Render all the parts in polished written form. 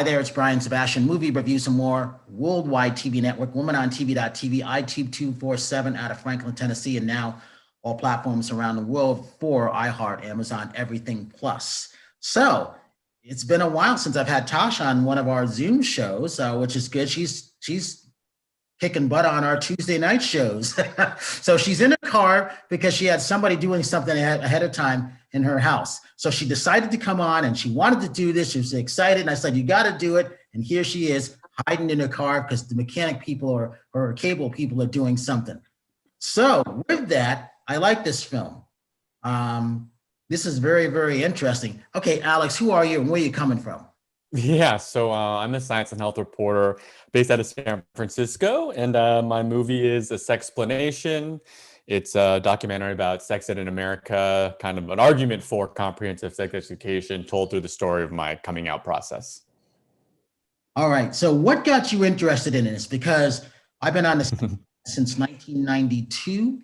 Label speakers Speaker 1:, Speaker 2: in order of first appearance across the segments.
Speaker 1: there, it's Brian Sebastian, Movie Reviews and More, worldwide TV network, womanontv.tv, iTube 247 out of Franklin, Tennessee, and now all platforms around the world for iHeart, Amazon, Everything Plus. So it's been a while since I've had Tosh on one of our Zoom shows, which is good. She's kicking butt on our Tuesday night shows. So she's in her car because she had somebody doing something ahead of time in her house. So she decided to come on and she wanted to do this. She was excited. And I said, you got to do it. And here she is hiding in her car because the mechanic people or cable people are doing something. So with that, I like this film. This is very, very interesting. Okay, Alex, who are you and where are you coming from?
Speaker 2: Yeah, so I'm a science and health reporter based out of San Francisco, and my movie is a Sexplanation. It's a documentary about sex ed in America, kind of an argument for comprehensive sex education told through the story of my coming out process.
Speaker 1: All right, so what got you interested in this? Because I've been on this since 1992,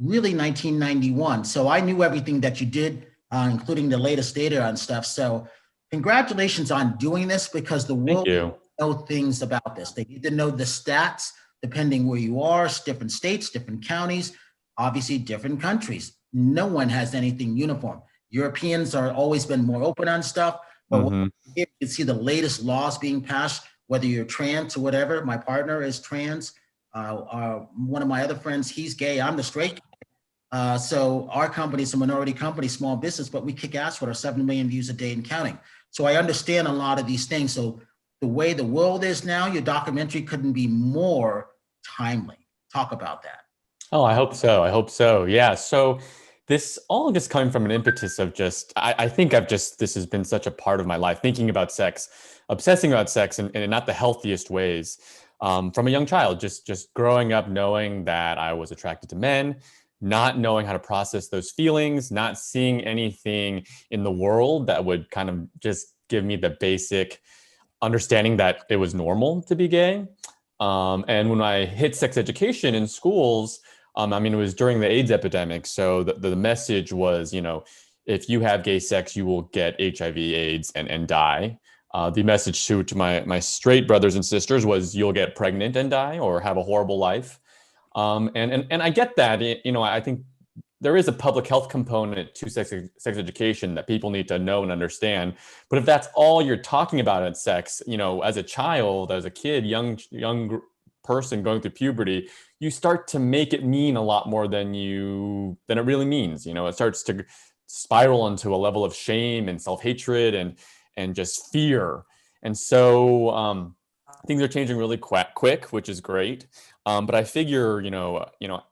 Speaker 1: really 1991. So I knew everything that you did, including the latest data on stuff. So congratulations on doing this because the world know things about this. They need to know the stats, depending where you are, different states, different counties, obviously different countries. No one has anything uniform. Europeans are always been more open on stuff, but you can see the latest laws being passed, whether you're trans or whatever. My partner is trans. One of my other friends, he's gay. I'm the straight guy. So our company is a minority company, small business, but we kick ass with our 7 million views a day and counting. So I understand a lot of these things. So the way the world is now, your documentary couldn't be more timely. Talk about that.
Speaker 2: Oh, I hope so. I hope so. Yeah. So this all just coming from an impetus of just, I think this has been such a part of my life, thinking about sex, obsessing about sex in not the healthiest ways. From a young child, just growing up knowing that I was attracted to men, not knowing how to process those feelings, not seeing anything in the world that would kind of just give me the basic understanding that it was normal to be gay. And when I hit sex education in schools, it was during the AIDS epidemic. So the message was, if you have gay sex, you will get HIV, AIDS, and die. The message to my straight brothers and sisters was you'll get pregnant and die or have a horrible life. And I get that, I think there is a public health component to sex education that people need to know and understand. But if that's all you're talking about at sex, as a child, as a kid, young person going through puberty, you start to make it mean a lot more than it really means. It starts to spiral into a level of shame and self-hatred and just fear. And so things are changing really quick, which is great. But I figure,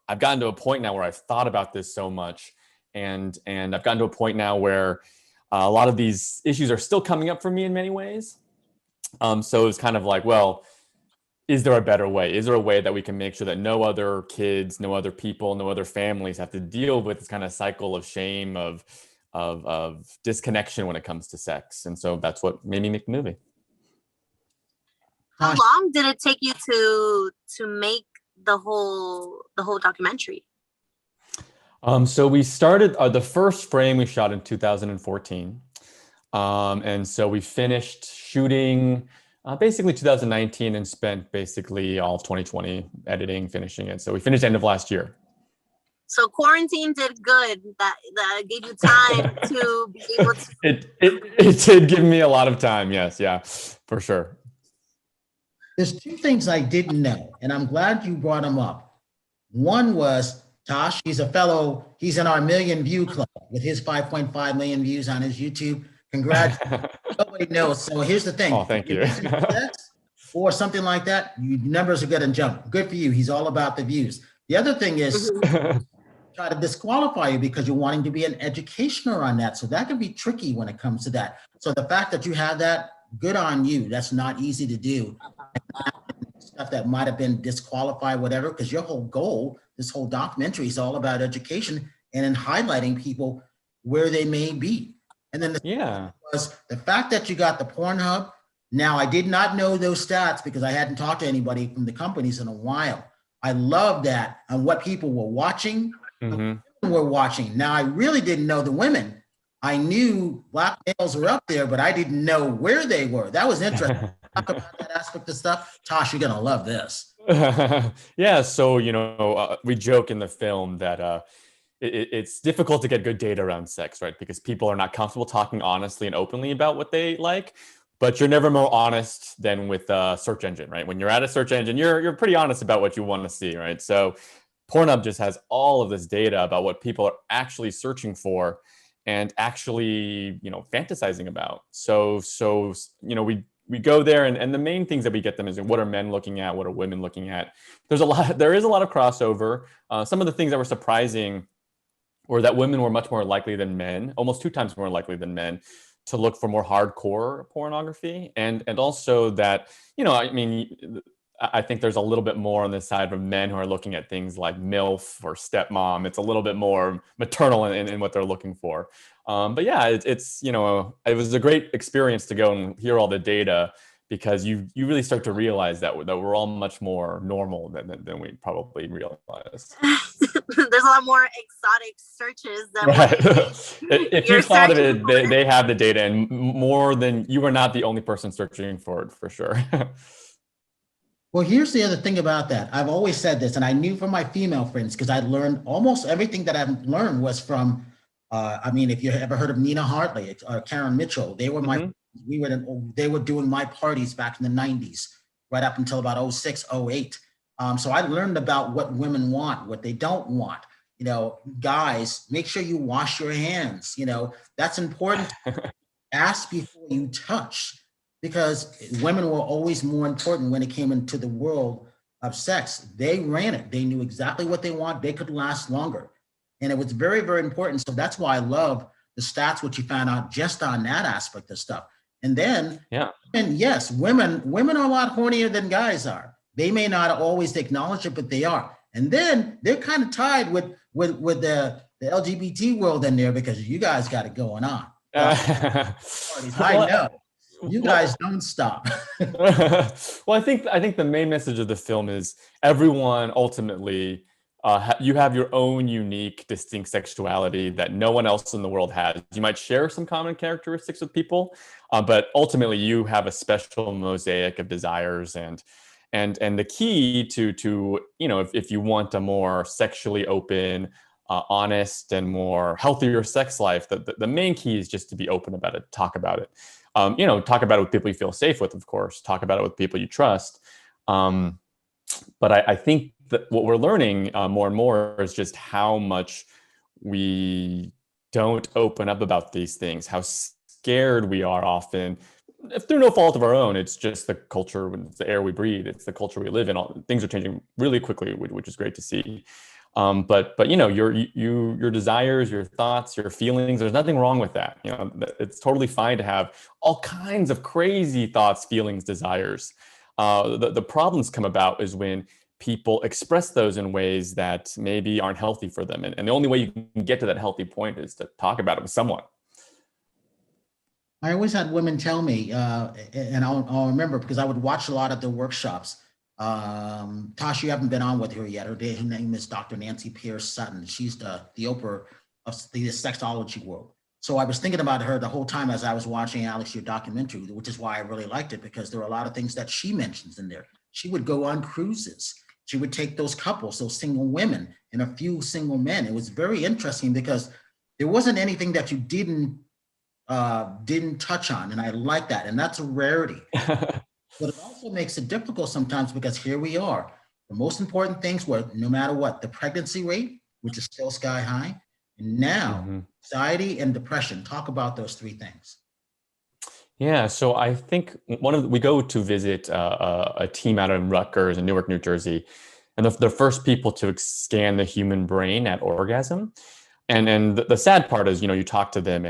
Speaker 2: I've gotten to a point now where I've thought about this so much, and I've gotten to a point now where a lot of these issues are still coming up for me in many ways. So it's kind of like, well, is there a better way? Is there a way that we can make sure that no other kids, no other people, no other families have to deal with this kind of cycle of shame, of disconnection when it comes to sex? And so that's what made me make the movie.
Speaker 3: How long did it take you to make the whole documentary?
Speaker 2: So we started the first frame we shot in 2014, and so we finished shooting basically 2019 and spent basically all of 2020 editing, finishing it. So we finished end of last year.
Speaker 3: So quarantine did good. That gave you time to be able to.
Speaker 2: It did give me a lot of time. Yes, yeah, for sure.
Speaker 1: There's two things I didn't know, and I'm glad you brought them up. One was Tosh, he's in our million view club with his 5.5 million views on his YouTube. Congrats. Nobody knows. So here's the thing.
Speaker 2: Oh, thank you.
Speaker 1: Or something like that, your numbers are going to jump. Good for you. He's all about the views. The other thing is try to disqualify you because you're wanting to be an educationer on that. So that can be tricky when it comes to that. So the fact that you have that, good on you. That's not easy to do. Stuff that might have been disqualified, whatever, because your whole goal, this whole documentary is all about education and in highlighting people where they may be. And then was the fact that you got the Pornhub. Now, I did not know those stats because I hadn't talked to anybody from the companies in a while. I love that and what people were watching, were watching. Now, I really didn't know the women I knew black males were up there, but I didn't know where they were. That was interesting. Talk about that aspect of stuff. Tosh, you're going to love this.
Speaker 2: Yeah, so we joke in the film that it's difficult to get good data around sex, right? Because people are not comfortable talking honestly and openly about what they like. But you're never more honest than with a search engine, right? When you're at a search engine, you're pretty honest about what you want to see, right? So Pornhub just has all of this data about what people are actually searching for and actually, fantasizing about. So we go there, and the main things that we get them is what are men looking at, what are women looking at. There is a lot of crossover. Some of the things that were surprising or that women were much more likely than men, almost 2 times more likely than men, to look for more hardcore pornography, and also that I think there's a little bit more on the side of men who are looking at things like MILF or stepmom. It's a little bit more maternal in what they're looking for. But yeah, it was a great experience to go and hear all the data, because you really start to realize that we're all much more normal than we probably realize.
Speaker 3: There's a lot more exotic searches than
Speaker 2: Right. If you
Speaker 3: you're
Speaker 2: thought of
Speaker 3: searching
Speaker 2: it,
Speaker 3: for.
Speaker 2: they have the data, and more than you are not the only person searching for it, for sure.
Speaker 1: Well, here's the other thing about that. I've always said this, and I knew from my female friends, because I learned almost everything that I've learned was from, if you ever heard of Nina Hartley or Karen Mitchell, they were my, they were doing my parties back in the 90s, right up until about 06, 08. So I learned about what women want, what they don't want. Guys, make sure you wash your hands. That's important. Ask before you touch, because women were always more important when it came into the world of sex. They ran it. They knew exactly what they want. They could last longer. And it was very, very important. So that's why I love the stats, which you found out just on that aspect of stuff. And then, and yes, women are a lot hornier than guys are. They may not always acknowledge it, but they are. And then they're kind of tied with the LGBT world in there, because you guys got it going on. I know. You guys don't stop.
Speaker 2: Well, I think the main message of the film is everyone ultimately, you have your own unique, distinct sexuality that no one else in the world has. You might share some common characteristics with people, but ultimately you have a special mosaic of desires, and the key to if you want a more sexually open, honest, and more healthier sex life, the main key is just to be open about it, talk about it. Talk about it with people you feel safe with, of course. Talk about it with people you trust. But I think that what we're learning more and more is just how much we don't open up about these things, how scared we are often, through no fault of our own. It's just the culture, it's the air we breathe, it's the culture we live in. Things are changing really quickly, which is great to see. But your desires, your thoughts, your feelings, there's nothing wrong with that. It's totally fine to have all kinds of crazy thoughts, feelings, desires. The problems come about is when people express those in ways that maybe aren't healthy for them. And the only way you can get to that healthy point is to talk about it with someone.
Speaker 1: I always had women tell me, and I'll remember, because I would watch a lot of the workshops. Tasha, you haven't been on with her yet. Her name is Dr. Nancy Pierce Sutton. She's the Oprah of the sexology world. So I was thinking about her the whole time as I was watching, Alex, your documentary, which is why I really liked it, because there are a lot of things that she mentions in there. She would go on cruises. She would take those couples, those single women and a few single men. It was very interesting because there wasn't anything that you didn't touch on. And I like that. And that's a rarity. But it also makes it difficult sometimes, because here we are. The most important things were, no matter what, the pregnancy rate, which is still sky high, and now anxiety and depression. Talk about those three things.
Speaker 2: Yeah, so I think we go to visit a team out in Rutgers in Newark, New Jersey, and the first people to scan the human brain at orgasm. And the sad part is, you talk to them,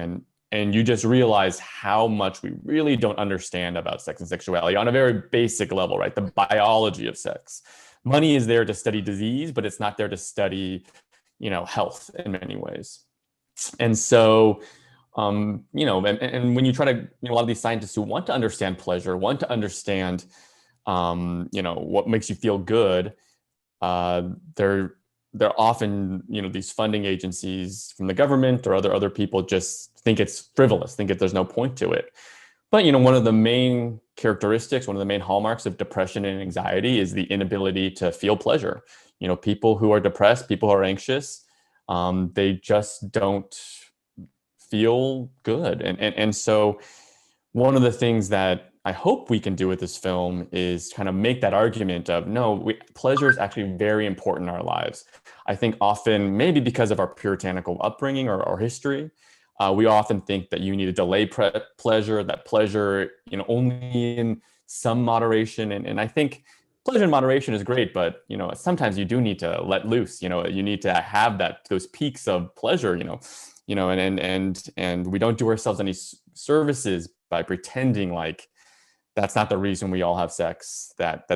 Speaker 2: and you just realize how much we really don't understand about sex and sexuality on a very basic level, right? The biology of sex. Money is there to study disease, but it's not there to study, health in many ways. And so, and when you try to, a lot of these scientists who want to understand pleasure, want to understand, what makes you feel good, they're they're often, these funding agencies from the government or other people just think it's frivolous, think that there's no point to it. But, one of the main characteristics, one of the main hallmarks of depression and anxiety is the inability to feel pleasure. People who are depressed, people who are anxious, they just don't feel good. And so one of the things that I hope we can do with this film is kind of make that argument of, no, pleasure is actually very important in our lives. I think often, maybe because of our puritanical upbringing or history, we often think that you need to delay pleasure, that pleasure, only in some moderation. And I think pleasure in moderation is great, but, sometimes you do need to let loose, you need to have those peaks of pleasure, and we don't do ourselves any services by pretending like that's not the reason we all have sex, that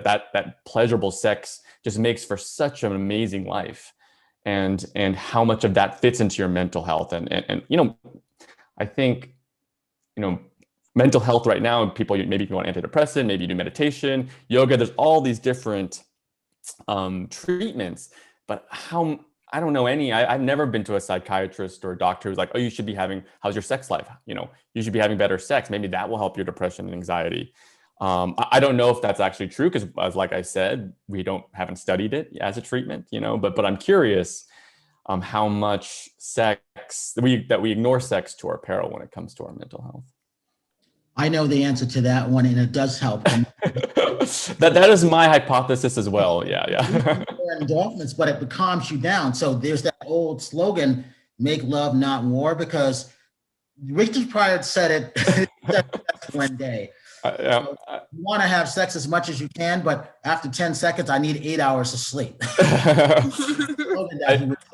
Speaker 2: pleasurable sex just makes for such an amazing life, and how much of that fits into your mental health. And I think, mental health right now, people, maybe if you want antidepressant, maybe you do meditation, yoga, there's all these different treatments, but I don't know I've never been to a psychiatrist or a doctor who's like, oh, how's your sex life? You should be having better sex. Maybe that will help your depression and anxiety. I don't know if that's actually true, because like I said, we haven't studied it as a treatment, but I'm curious how much sex, that we ignore sex to our peril when it comes to our mental health.
Speaker 1: I know the answer to that one, and it does help.
Speaker 2: that is my hypothesis as well. Yeah.
Speaker 1: Endorphins, but it calms you down. So there's that old slogan, "Make love, not war," because Richard Pryor said it one day. You want to have sex as much as you can, but after 10 seconds, I need 8 hours of sleep.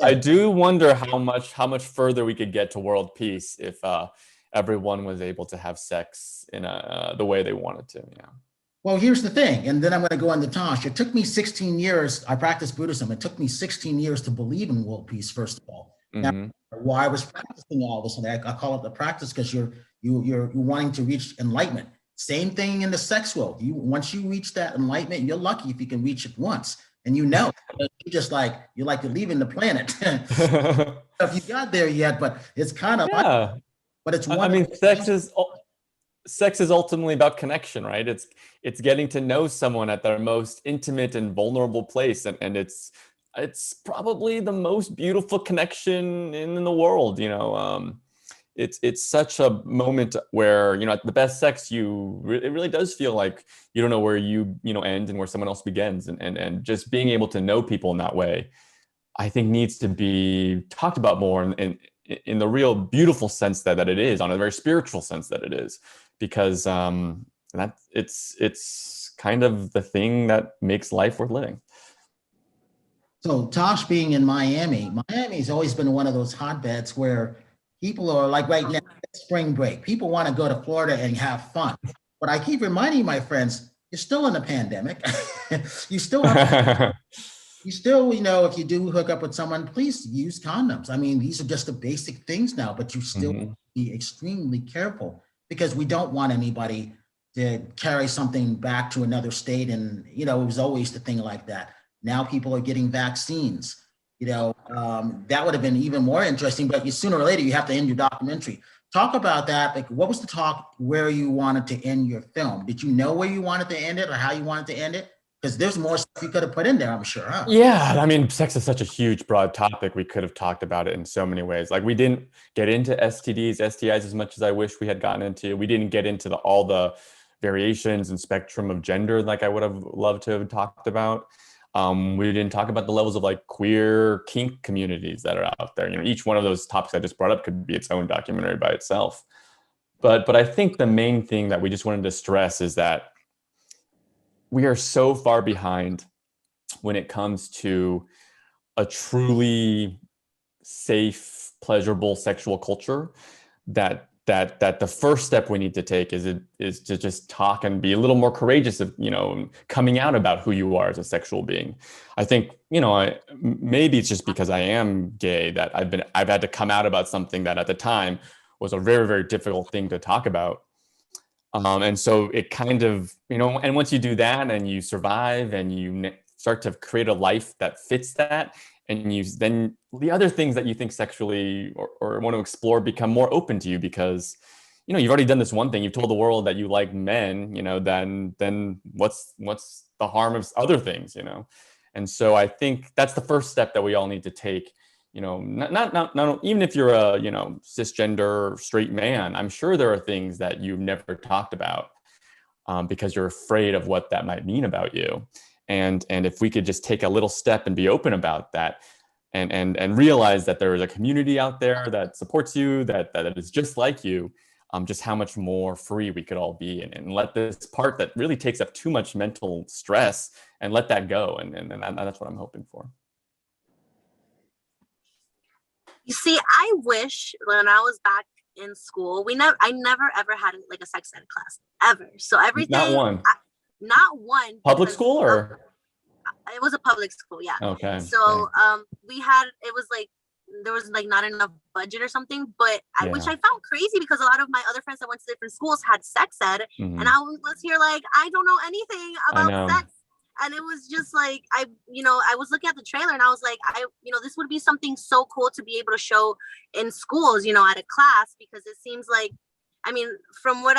Speaker 2: I do wonder how much further we could get to world peace if everyone was able to have sex in the way they wanted to. Yeah.
Speaker 1: Well, here's the thing, and then I'm going to go on to Tosh. It took me 16 years. I practiced Buddhism. It took me 16 years to believe in world peace, first of all.
Speaker 2: Mm-hmm.
Speaker 1: Now, why I was practicing all this, and I call it the practice, because you're wanting to reach enlightenment. Same thing in the sex world. Once you reach that enlightenment, you're lucky if you can reach it once, and you you're like you're leaving the planet. If you got there yet, but it's kind of but it's one.
Speaker 2: I mean, sex is ultimately about connection, right? It's getting to know someone at their most intimate and vulnerable place, and it's probably the most beautiful connection in the world. It's such a moment where, at the best sex, it really does feel like you don't know where you end and where someone else begins, and just being able to know people in that way, I think, needs to be talked about more in the real beautiful sense that it is, on a very spiritual sense that it is, because it's kind of the thing that makes life worth living.
Speaker 1: So Tosh being in Miami's always been one of those hotbeds where people are like, right now, spring break, people want to go to Florida and have fun. But I keep reminding my friends, you're still in a pandemic. You still have if you do hook up with someone, please use condoms. I mean, these are just the basic things now, but you still be extremely careful, because we don't want anybody to carry something back to another state. And, it was always the thing like that. Now people are getting vaccines. That would have been even more interesting, but sooner or later you have to end your documentary. Talk about that. Like, what was the talk where you wanted to end your film? Did you know where you wanted to end it, or how you wanted to end it? Because there's more stuff you could have put in there, I'm sure, huh?
Speaker 2: Yeah, I mean, sex is such a huge, broad topic. We could have talked about it in so many ways. Like, we didn't get into STDs, STIs as much as I wish we had gotten into. We didn't get into all the variations and spectrum of gender like I would have loved to have talked about. We didn't talk about the levels of like queer kink communities that are out there. Each one of those topics I just brought up could be its own documentary by itself. But I think the main thing that we just wanted to stress is that we are so far behind when it comes to a truly safe, pleasurable sexual culture, that the first step we need to take is to just talk and be a little more courageous of, coming out about who you are as a sexual being. I think, maybe it's just because I am gay that I've had to come out about something that at the time was a very, very difficult thing to talk about. And so it kind of, and once you do that and you survive and you start to create a life that fits that, and then the other things that you think sexually or want to explore become more open to you because, you know, you've already done this one thing. You've told the world that you like men, you know, then what's the harm of other things, you know? And so I think that's the first step that we all need to take. You know, not even if you're a, you know, cisgender straight man, I'm sure there are things that you've never talked about because you're afraid of what that might mean about you. And if we could just take a little step and be open about that and realize that there is a community out there that supports you, that is just like you, just how much more free we could all be, and let this part that really takes up too much mental stress and let that go. And that's what I'm hoping for.
Speaker 3: You see, I wish when I was back in school, I never ever had like a sex ed class ever. So everything, not one.
Speaker 2: Public school or?
Speaker 3: It was a public school, yeah.
Speaker 2: Okay.
Speaker 3: So it was like there was like not enough budget or something, but which I found crazy because a lot of my other friends that went to different schools had sex ed, and I was here like I don't know anything about sex. And it was just like, I was looking at the trailer and I was like, this would be something so cool to be able to show in schools, you know, at a class, because it seems like, I mean, from what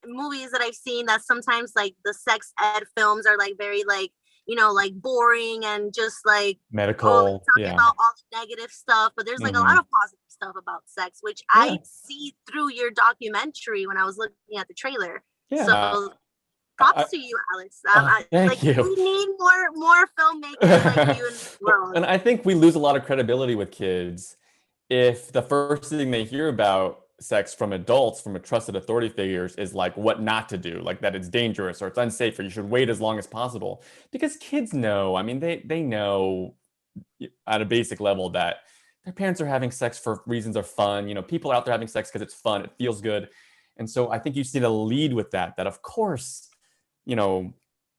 Speaker 3: movies that I've seen, that sometimes like the sex ed films are like very like, you know, like boring and just like
Speaker 2: medical,
Speaker 3: talking about all the negative stuff. But there's like a lot of positive stuff about sex, which I see through your documentary when I was looking at the trailer.
Speaker 2: Yeah.
Speaker 3: So props to you, Alex.
Speaker 2: Thank you.
Speaker 3: We need more filmmakers like you in the world.
Speaker 2: And I think we lose a lot of credibility with kids if the first thing they hear about sex from adults, from a trusted authority figures, is like what not to do, like that it's dangerous or it's unsafe or you should wait as long as possible. Because kids know, I mean, they know at a basic level that their parents are having sex for reasons of fun. You know, people are out there having sex because it's fun, it feels good. And so I think you just need to lead with that of course, you know,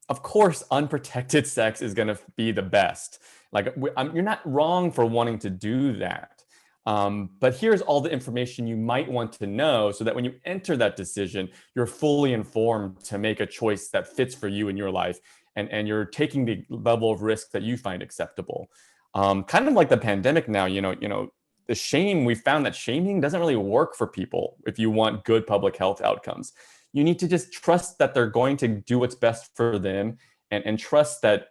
Speaker 2: of course, unprotected sex is going to be the best. Like, you're not wrong for wanting to do that. But here's all the information you might want to know so that when you enter that decision, you're fully informed to make a choice that fits for you in your life. And you're taking the level of risk that you find acceptable. Kind of like the pandemic now, you know, we found that shaming doesn't really work for people if you want good public health outcomes. You need to just trust that they're going to do what's best for them and trust that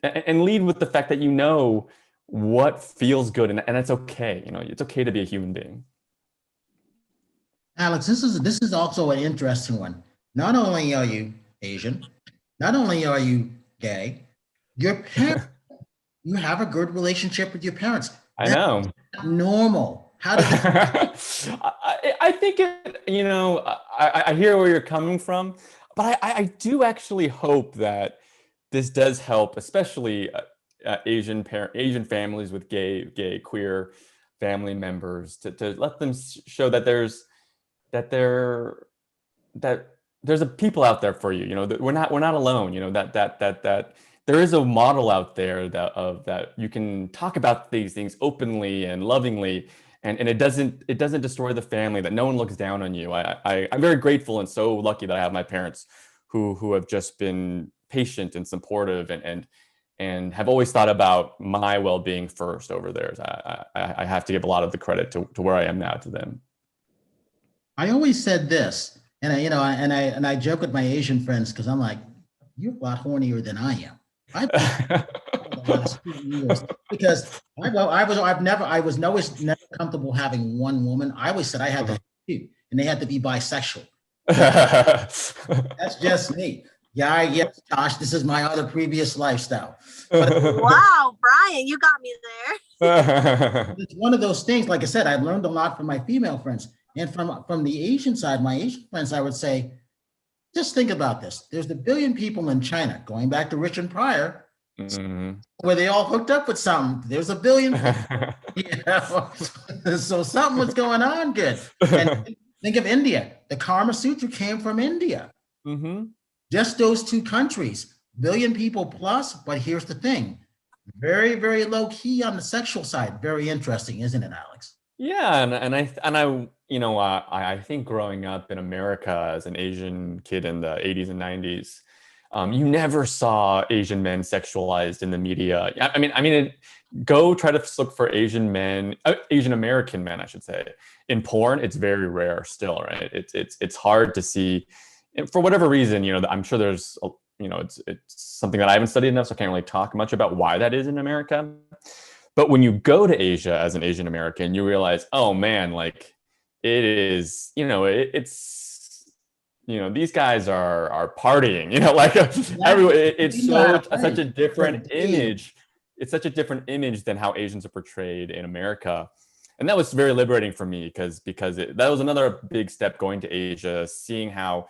Speaker 2: and lead with the fact that you know what feels good and it's okay. You know, it's okay to be a human being.
Speaker 1: Alex, this is also an interesting one. Not only are you Asian, not only are you gay, your parents, you have a good relationship with your parents.
Speaker 2: I know.
Speaker 1: Normal. How did
Speaker 2: I think I hear where you're coming from, but I do actually hope that this does help, especially Asian families with gay queer family members, to let them show that there's a people out there for you. You know, that we're not alone. You know, that there is a model out there that you can talk about these things openly and lovingly. And it doesn't destroy the family, that no one looks down on you. I'm very grateful and so lucky that I have my parents who have just been patient and supportive and have always thought about my well-being first over theirs. I have to give a lot of the credit to where I am now to them.
Speaker 1: I always said this, and I joke with my Asian friends because I'm like, you're a lot hornier than I am. The last 2 years, because I was never comfortable having one woman. I always said I had to have two, and they had to be bisexual. That's just me. Yes, Josh, this is my other previous lifestyle.
Speaker 3: Wow, Brian, you got me there.
Speaker 1: It's one of those things. Like I said, I learned a lot from my female friends, and from the Asian side, my Asian friends, I would say, just think about this. There's a billion people in China, going back to Richard Pryor, where they all hooked up with something. There's a billion. So something was going on good. And think of India. The Kama Sutra came from India. Just those two countries, billion people plus. But here's the thing. Very, very low key on the sexual side. Very interesting, isn't it, Alex?
Speaker 2: Yeah, I think growing up in America as an Asian kid in the 80s and 90s, You never saw Asian men sexualized in the media. Go try to look for Asian men, Asian American men, I should say, in porn. It's very rare still, right? It's hard to see, and for whatever reason. I'm sure there's, it's something that I haven't studied enough, so I can't really talk much about why that is in America. But when you go to Asia as an Asian American, you realize, oh man, like it is, these guys are partying, like everyone. It's such a different image. It's such a different image than how Asians are portrayed in America. And that was very liberating for me because that was another big step going to Asia, seeing how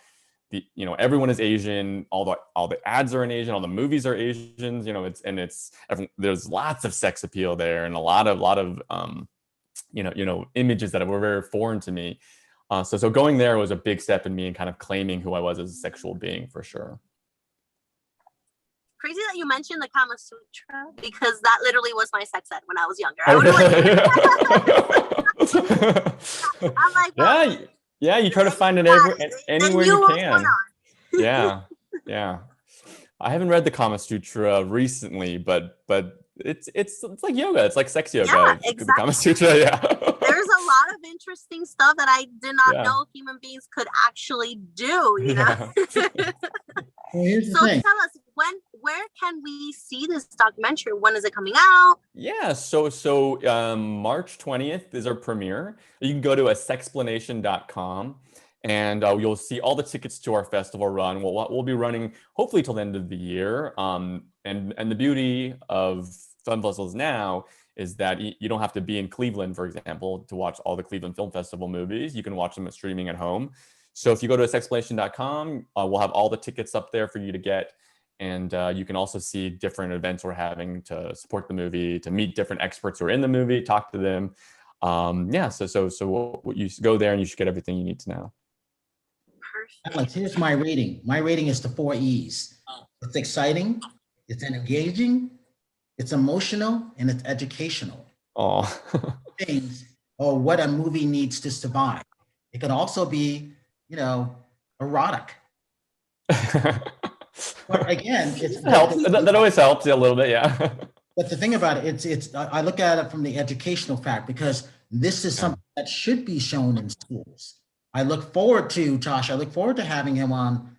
Speaker 2: everyone is Asian, all the ads are in Asian, all the movies are Asians, there's lots of sex appeal there and a lot of images that were very foreign to me. So going there was a big step in me and kind of claiming who I was as a sexual being, for sure.
Speaker 3: Crazy that you mentioned the Kama Sutra, because that literally was my sex ed when I was younger. I'm like, well,
Speaker 2: yeah, you try to find it anywhere you can. Yeah. I haven't read the Kama Sutra recently, but it's like yoga. It's like sex yoga.
Speaker 3: Yeah, exactly.
Speaker 2: The Kama Sutra, yeah.
Speaker 3: There's a lot of interesting stuff that I did not know human beings could actually do,
Speaker 1: Well, here's the
Speaker 3: so
Speaker 1: thing.
Speaker 3: Tell us, where can we see this documentary? When is it coming out?
Speaker 2: Yeah, so March 20th is our premiere. You can go to sexplanation.com and you'll see all the tickets to our festival run. We'll be running hopefully till the end of the year. And the beauty of film festivals now is that you don't have to be in Cleveland, for example, to watch all the Cleveland Film Festival movies. You can watch them streaming at home. So if you go to sexplanation.com, we'll have all the tickets up there for you to get. And you can also see different events we're having to support the movie, to meet different experts who are in the movie, talk to them. So you go there and you should get everything you need to know.
Speaker 3: Perfect.
Speaker 1: Alex, here's my rating. My rating is the 4 E's. It's exciting, it's engaging, it's emotional, and it's educational.
Speaker 2: Oh.
Speaker 1: Things or what a movie needs to survive. It could also be, erotic. But again, it
Speaker 2: helps. That always helps a little bit, yeah.
Speaker 1: But the thing about it, I look at it from the educational fact, because this is something that should be shown in schools. I look forward to having him on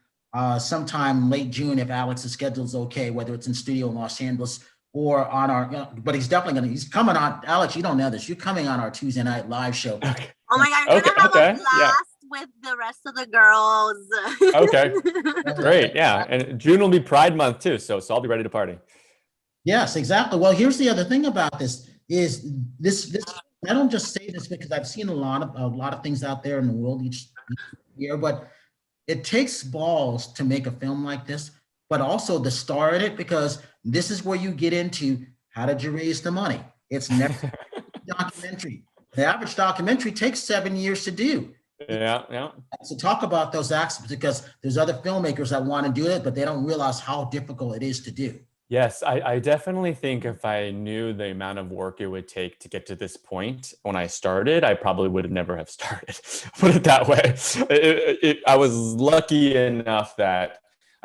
Speaker 1: sometime late June if Alex's schedule is okay, whether it's in studio in Los Angeles or on but he's definitely he's coming on. Alex, you don't know this. You're coming on our Tuesday night live show.
Speaker 2: Okay.
Speaker 3: Oh my God, I'm gonna have a blast with the rest of the girls.
Speaker 2: Okay, great, yeah. And June will be Pride Month too, so I'll be ready to party.
Speaker 1: Yes, exactly. Well, here's the other thing about this is this. I don't just say this because I've seen a lot of things out there in the world each year, but it takes balls to make a film like this, but also the star in it, because this is where you get into how did you raise the money? It's never a documentary. The average documentary takes 7 years to do.
Speaker 2: Yeah.
Speaker 1: So talk about those aspects, because there's other filmmakers that want to do it, but they don't realize how difficult it is to do.
Speaker 2: Yes, I definitely think if I knew the amount of work it would take to get to this point when I started, I probably would have never have started. Put it that way. I was lucky enough that,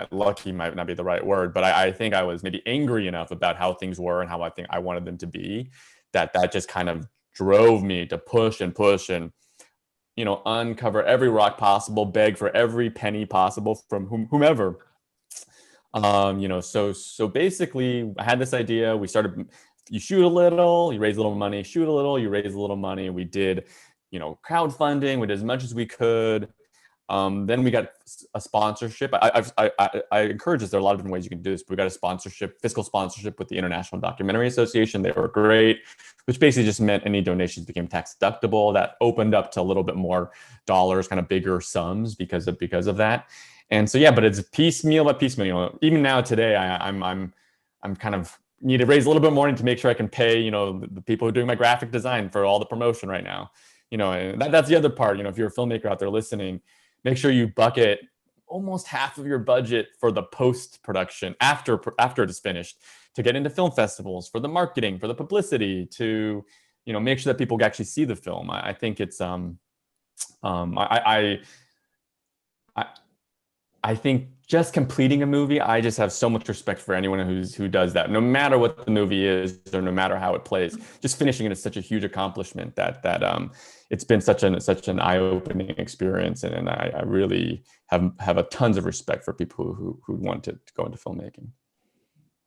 Speaker 2: lucky might not be the right word, but I think I was maybe angry enough about how things were and how I think I wanted them to be, that just kind of drove me to push and uncover every rock possible, beg for every penny possible from whomever. So basically I had this idea. We started, you shoot a little, you raise a little money, shoot a little, you raise a little money. We did, crowdfunding. We did as much as we could. Then we got a sponsorship. I encourage this. There are a lot of different ways you can do this, but we got a fiscal sponsorship with the International Documentary Association. They were great, which basically just meant any donations became tax deductible. That opened up to a little bit more dollars, kind of bigger sums because of that. And so, yeah, but it's piecemeal by piecemeal. Even now today, I'm kind of need to raise a little bit more to make sure I can pay, the people who are doing my graphic design for all the promotion right now. And that's the other part. If you're a filmmaker out there listening, make sure you bucket almost half of your budget for the post-production after it is finished, to get into film festivals, for the marketing, for the publicity, to make sure that people actually see the film. I think it's I think just completing a movie, I just have so much respect for anyone who does that, no matter what the movie is or no matter how it plays. Just finishing it is such a huge accomplishment that it's been such an eye-opening experience, and I really have a tons of respect for people who want to go into filmmaking.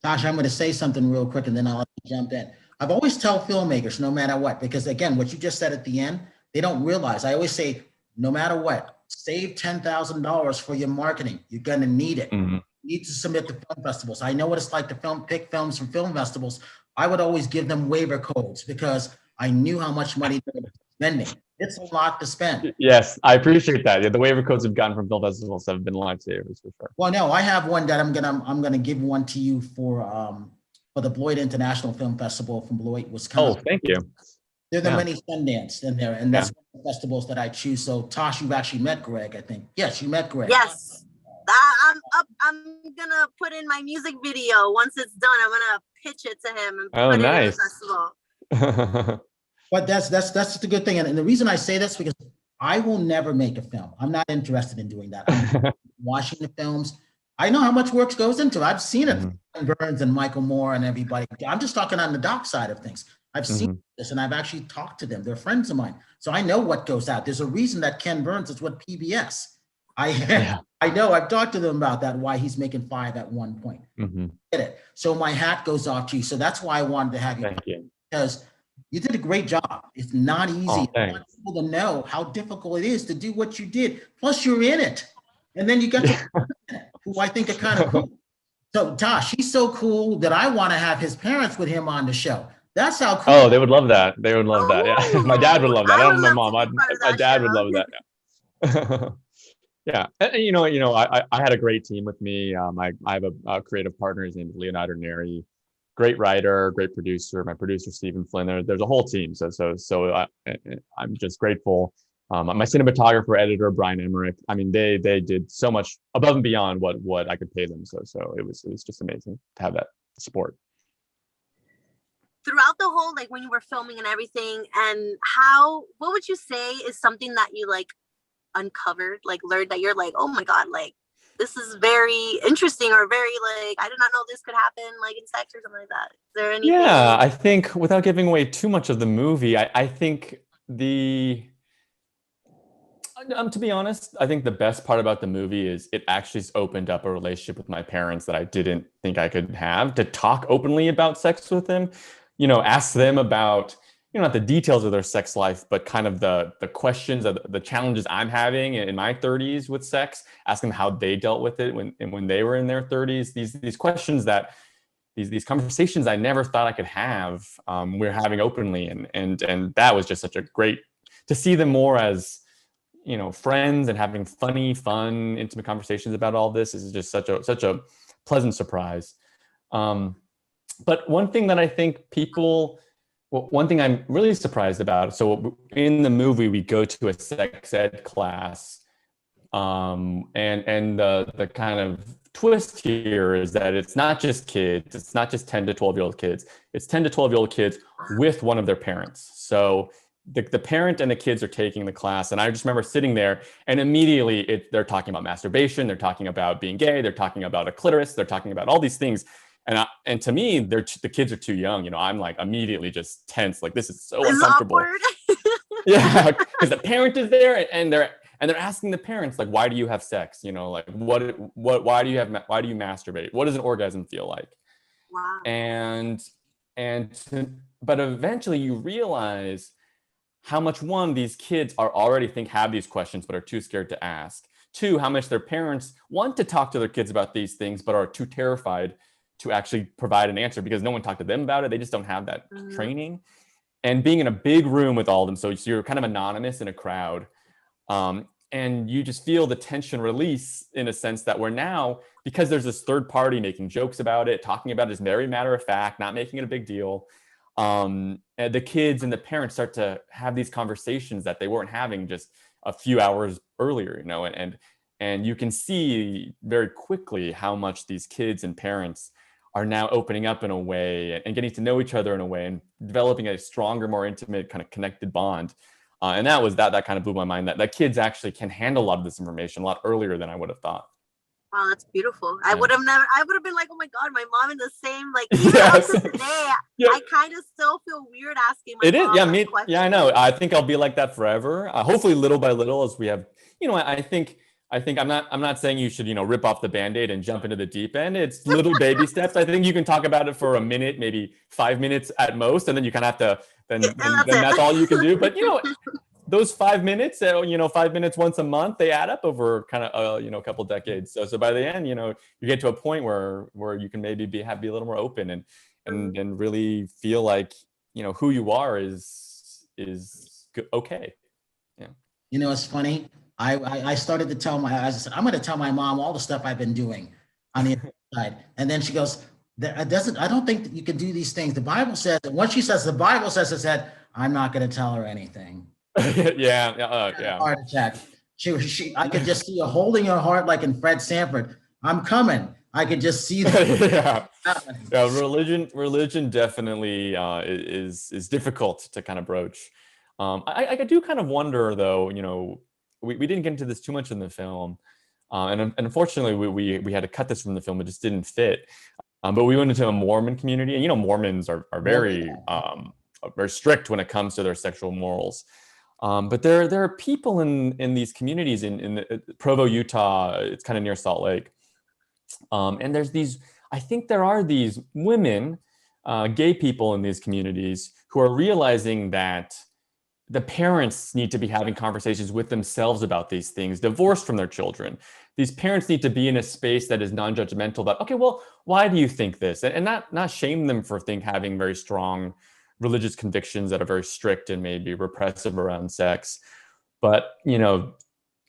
Speaker 1: Tasha, I'm going to say something real quick and then I'll jump in. I've always tell filmmakers, no matter what, because again, what you just said at the end, they don't realize. I always say, no matter what, save $10,000 for your marketing. You're going to need it.
Speaker 2: Mm-hmm.
Speaker 1: You need to submit to film festivals. I know what it's like to pick films from film festivals. I would always give them waiver codes because I knew how much money they were spending. It's a lot to spend.
Speaker 2: Yes, I appreciate that. Yeah, the waiver codes we've gotten from film festivals have been lifesavers for sure.
Speaker 1: Well, no, I have one that I'm gonna give one to you for the Beloit International Film Festival from Beloit, Wisconsin.
Speaker 2: Oh, thank you.
Speaker 1: There are the many Sundance in there, and that's one of the festivals that I choose. So, Tosh, you've actually met Greg, I think. Yes, you met Greg.
Speaker 3: Yes. I'm gonna put in my music video. Once it's done, I'm gonna pitch it to him and put it in the festival.
Speaker 1: But that's the good thing. And the reason I say this because I will never make a film. I'm not interested in doing that. I'm watching the films. I know how much work goes into it. I've seen it. Mm-hmm. Burns and Michael Moore and everybody. I'm just talking on the doc side of things. I've seen this and I've actually talked to them. They're friends of mine. So I know what goes out. There's a reason that Ken Burns is with PBS. I know I've talked to them about that, why he's making 5 at one point. Mm-hmm. Get it. So my hat goes off to you. So that's why I wanted to have you.
Speaker 2: Thank you.
Speaker 1: Because you did a great job. It's not easy. I want people to know how difficult it is to do what you did. Plus you're in it. And then you got to who I think are kind of cool. So Tosh, he's so cool that I want to have his parents with him on the show. That's how cool.
Speaker 2: Oh, they would love that. They would love that. Yeah. My dad would love that. I don't know my mom. My dad would love that. Yeah. Yeah. And, you know, I had a great team with me. I have a creative partner. His name is Leonardo Neri. Great writer, great producer. My producer, Stephen Flynn. There's a whole team. So I'm just grateful. My cinematographer, editor, Brian Emmerich. I mean, they did so much above and beyond what I could pay them. So it was just amazing to have that support.
Speaker 3: Throughout the whole, like when you were filming and everything, and what would you say is something that you like uncovered, like learned that you're like, oh my God, like this is very interesting or very like, I did not know this could happen like in sex or something like that. Is there anything?
Speaker 2: Yeah, I think without giving away too much of the movie, I think to be honest, I think the best part about the movie is it actually opened up a relationship with my parents that I didn't think I could have, to talk openly about sex with them, you know, ask them about, you know, not the details of their sex life, but kind of the questions, the challenges I'm having in my 30s with sex, ask them how they dealt with it when they were in their 30s. These questions that these conversations I never thought I could have, we're having openly, and that was just such a great to see them more as, you know, friends and having fun, intimate conversations about all this is just such a pleasant surprise. But one thing that I think one thing I'm really surprised about, so in the movie, we go to a sex ed class, and the kind of twist here is that it's not just kids, it's not just 10 to 12-year-old kids, it's 10 to 12-year-old kids with one of their parents. So the parent and the kids are taking the class, and I just remember sitting there, and immediately they're talking about masturbation, they're talking about being gay, they're talking about a clitoris, they're talking about all these things. And to me, the kids are too young. You know, I'm like immediately just tense. Like, this is so uncomfortable. Yeah, because the parent is there, and they're asking the parents, like, why do you have sex? You know, like why do you masturbate? What does an orgasm feel like? Wow. But eventually you realize how much, one, these kids are already have these questions but are too scared to ask. Two, how much their parents want to talk to their kids about these things but are too terrified to actually provide an answer because no one talked to them about it. They just don't have that training. And being in a big room with all of them, so you're kind of anonymous in a crowd, and you just feel the tension release in a sense that we're now, because there's this third party making jokes about it, talking about it as very matter of fact, not making it a big deal. And the kids and the parents start to have these conversations that they weren't having just a few hours earlier, you know, and you can see very quickly how much these kids and parents are now opening up in a way and getting to know each other in a way and developing a stronger, more intimate kind of connected bond. And that kind of blew my mind, that kids actually can handle a lot of this information a lot earlier than I would have thought.
Speaker 3: Wow, that's beautiful.
Speaker 2: Yeah.
Speaker 3: I would have been like, oh my God, my mom in the same, like, even
Speaker 2: Yes.
Speaker 3: up to today,
Speaker 2: Yeah.
Speaker 3: I kind of still feel weird asking my
Speaker 2: It is,
Speaker 3: mom
Speaker 2: yeah,
Speaker 3: that question.
Speaker 2: I know. I think I'll be like that forever. Hopefully, little by little, as we have, I think I'm not saying you should, rip off the Band-Aid and jump into the deep end. It's little baby steps. I think you can talk about it for a minute, maybe 5 minutes at most, and then you kind of have to, then that's all you can do. But those 5 minutes, 5 minutes once a month, they add up over kind of, a couple decades. So by the end, you get to a point where you can maybe be a little more open and really feel like, who you are is okay. Yeah.
Speaker 1: It's funny. I started to tell I said, I'm going to tell my mom all the stuff I've been doing on the inside. And then she goes, I don't think that you can do these things. The Bible says, and once she says, the Bible says, I said, I'm not going to tell her anything.
Speaker 2: Yeah.
Speaker 1: Heart attack. I could just see her holding her heart like in Fred Sanford. I'm coming. I could just see that.
Speaker 2: Yeah. Religion definitely is difficult to kind of broach. I do kind of wonder, though. We didn't get into this too much in the film, and unfortunately, we had to cut this from the film. It just didn't fit. But we went into a Mormon community, and Mormons are very very strict when it comes to their sexual morals. But there are people in these communities in Provo, Utah. It's kind of near Salt Lake, and I think there are these women, gay people in these communities who are realizing that the parents need to be having conversations with themselves about these things, divorced from their children. These parents need to be in a space that is non-judgmental about, okay, well, why do you think this? And not shame them for having very strong religious convictions that are very strict and maybe repressive around sex. But,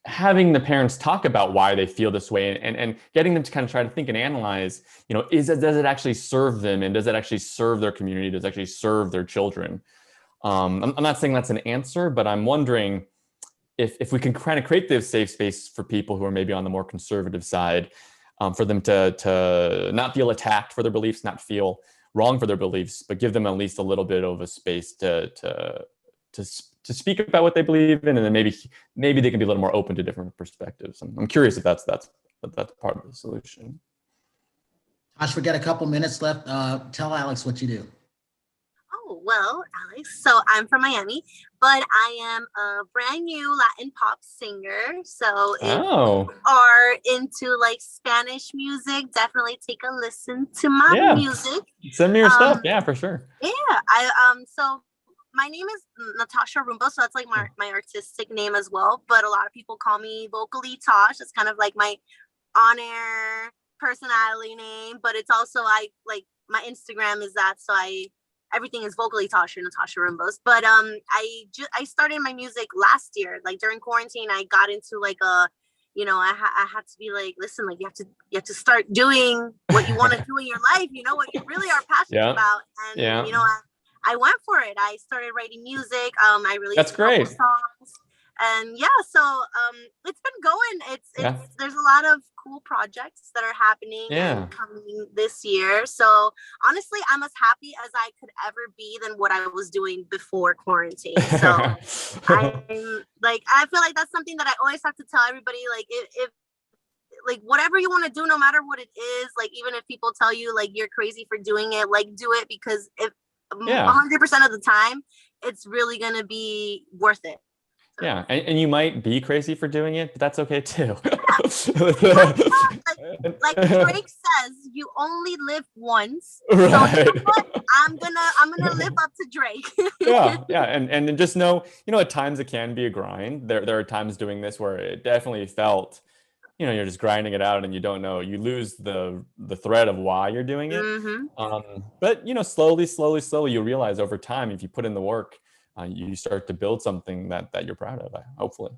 Speaker 2: having the parents talk about why they feel this way and getting them to kind of try to think and analyze, does it actually serve them? And does it actually serve their community? Does it actually serve their children? I'm not saying that's an answer, but I'm wondering if we can kind of create this safe space for people who are maybe on the more conservative side, for them to not feel attacked for their beliefs, not feel wrong for their beliefs, but give them at least a little bit of a space to speak about what they believe in, and then maybe they can be a little more open to different perspectives. I'm curious if that's part of the solution.
Speaker 1: Tosh, we got a couple minutes left. Tell Alex what you do.
Speaker 3: Oh, well, Alex, so I'm from Miami, but I am a brand new Latin pop singer. So if you are into like Spanish music, definitely take a listen to my music.
Speaker 2: Send me your stuff. Yeah, for sure.
Speaker 3: Yeah. So my name is Natasha Rumbo, so that's like my artistic name as well. But a lot of people call me vocally Tosh. It's kind of like my on-air personality name, but it's also my Instagram is that, so everything is vocally Tasha, Natasha Rumbos. But I started my music last year, like during quarantine. I got into like I had to be like, listen, like you have to start doing what you want to do in your life, what you really are passionate about. And I went for it. I started writing music. I released
Speaker 2: That's great.
Speaker 3: a couple songs. And so it's been going. There's a lot of cool projects that are happening and coming this year. So honestly, I'm as happy as I could ever be than what I was doing before quarantine. So I feel like that's something that I always have to tell everybody. Like if like whatever you want to do, no matter what it is, like even if people tell you like you're crazy for doing it, like do it, because if 100% of the time, it's really gonna be worth it. So.
Speaker 2: Yeah, and you might be crazy for doing it, but that's okay too.
Speaker 3: like Drake says, you only live once. Right. So you know what? I'm gonna live up to Drake.
Speaker 2: yeah, and just know, at times it can be a grind. There are times doing this where it definitely felt, you're just grinding it out and you don't know, you lose the thread of why you're doing it. Mm-hmm. But slowly you realize over time, if you put in the work, you start to build something that you're proud of, hopefully.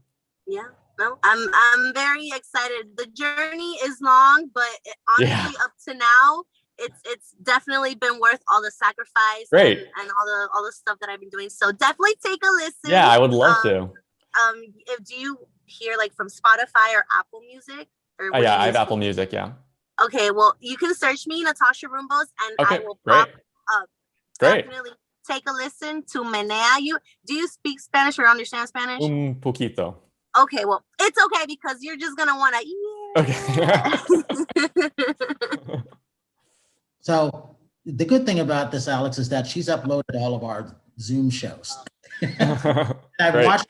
Speaker 3: Yeah, no, I'm very excited. The journey is long, but honestly, up to now, it's definitely been worth all the sacrifice and all the stuff that I've been doing. So definitely take a listen.
Speaker 2: Yeah, I would love to.
Speaker 3: Do you hear like from Spotify or Apple Music? Or
Speaker 2: I have Apple Music. Yeah.
Speaker 3: Okay, well, you can search me, Natasha Rumbos, and I will pop up.
Speaker 2: Great.
Speaker 3: Definitely take a listen to Menea. Do you speak Spanish or understand Spanish?
Speaker 2: Un poquito.
Speaker 3: Okay, well, it's okay because you're just gonna want to
Speaker 2: Okay.
Speaker 1: So the good thing about this, Alex, is that she's uploaded all of our Zoom shows. I've
Speaker 2: Great.
Speaker 1: watched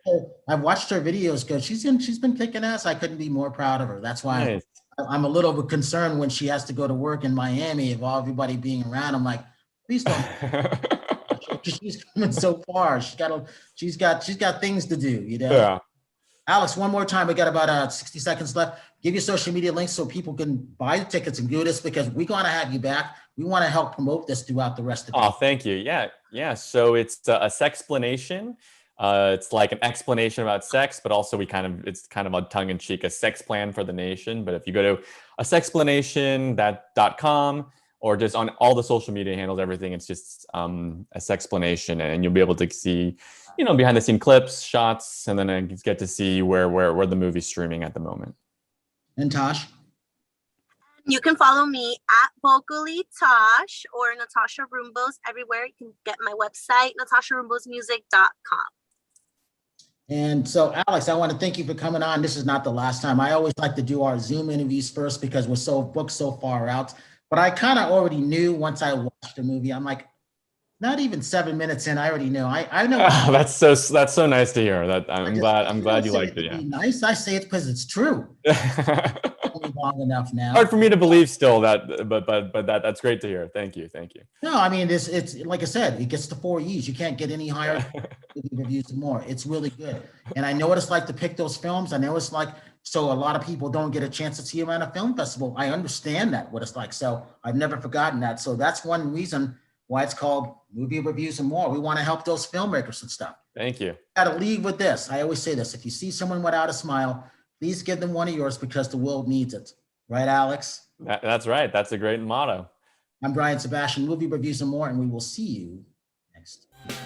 Speaker 1: her videos go. She's been kicking ass. I couldn't be more proud of her. That's why
Speaker 2: Nice.
Speaker 1: I'm a little bit concerned when she has to go to work in Miami of all everybody being around. I'm like, please don't. She's coming so far. She's got things to do, you know.
Speaker 2: Yeah.
Speaker 1: Alex, one more time. We got about 60 seconds left. Give your social media links so people can buy the tickets and do this, because we're going to have you back. We want to help promote this throughout the rest of the
Speaker 2: Oh, thank you. Yeah. So it's a Sexplanation. It's like an explanation about sex, but also it's kind of a tongue in cheek, a sex plan for the nation. But if you go to a sexplanation.com or just on all the social media handles, everything, it's just a Sexplanation, and you'll be able to see, behind the scene clips, shots, and then I get to see where the movie's streaming at the moment.
Speaker 1: And Tosh?
Speaker 3: You can follow me at Vocally Tosh or Natasha Rumbos everywhere. You can get my website, natasharumbosmusic.com.
Speaker 1: And so, Alex, I want to thank you for coming on. This is not the last time. I always like to do our Zoom interviews first because we're so booked so far out. But I kind of already knew once I watched the movie. I'm like, not even 7 minutes in, I already know. I know.
Speaker 2: Oh, that's so nice to hear. That I'm glad you liked it. Yeah.
Speaker 1: Nice. I say it because it's true. Only long enough now.
Speaker 2: Hard for me to believe still that, but that's great to hear. Thank you.
Speaker 1: No, I mean it's like I said, it gets to 4 E's. You can't get any higher. Reviews and more. It's really good, and I know what it's like to pick those films. I know it's like, so a lot of people don't get a chance to see them at a film festival. I understand that what it's like. So I've never forgotten that. So that's one reason why it's called Movie Reviews and More. We want to help those filmmakers and stuff.
Speaker 2: Thank you.
Speaker 1: Got to leave with this. I always say this: if you see someone without a smile, please give them one of yours, because the world needs it. Right, Alex?
Speaker 2: That's right. That's a great motto.
Speaker 1: I'm Brian Sebastian, Movie Reviews and More, and we will see you next week.